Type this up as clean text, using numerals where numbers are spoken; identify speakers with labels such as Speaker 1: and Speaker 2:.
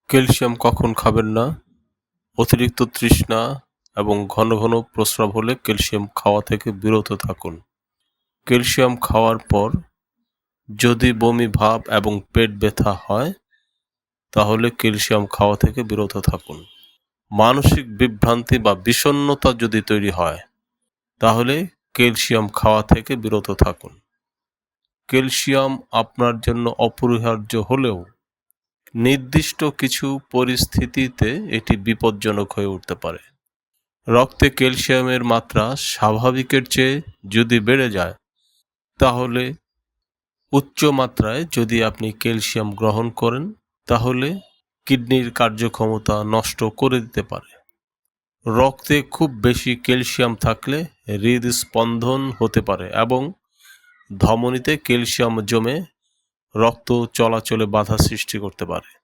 Speaker 1: Calcium কখন খাবেন না? অতিরিক্ত তৃষ্ণা এবং ঘন ঘন প্রস্রাব হলে ক্যালসিয়াম খাওয়া থেকে বিরত থাকুন। ক্যালসিয়াম খাওয়ার পর যদি বমি ভাব এবং পেট ব্যথা হয় তাহলে ক্যালসিয়াম খাওয়া থেকে বিরত থাকুন। মানসিক বিভ্রান্তি বা বিষণ্ণতা যদি তৈরি হয় তাহলে ক্যালসিয়াম খাওয়া থেকে বিরত থাকুন। ক্যালসিয়াম আপনার জন্য অপরিহার্য হলেও নির্দিষ্ট কিছু পরিস্থিতিতে এটি বিপজ্জনক হয়ে উঠতে পারে। রক্তে ক্যালসিয়ামের মাত্রা স্বাভাবিকের চেয়ে যদি বেড়ে যায় তাহলে উচ্চ মাত্রায় যদি আপনি ক্যালসিয়াম গ্রহণ করেন তাহলে কিডনির কার্যক্ষমতা নষ্ট করে দিতে পারে। রক্তে খুব বেশি ক্যালসিয়াম থাকলে হৃদস্পন্দন হতে পারে এবং ধমনীতে ক্যালসিয়াম জমে রক্ত চলাচলে বাধা সৃষ্টি করতে পারে।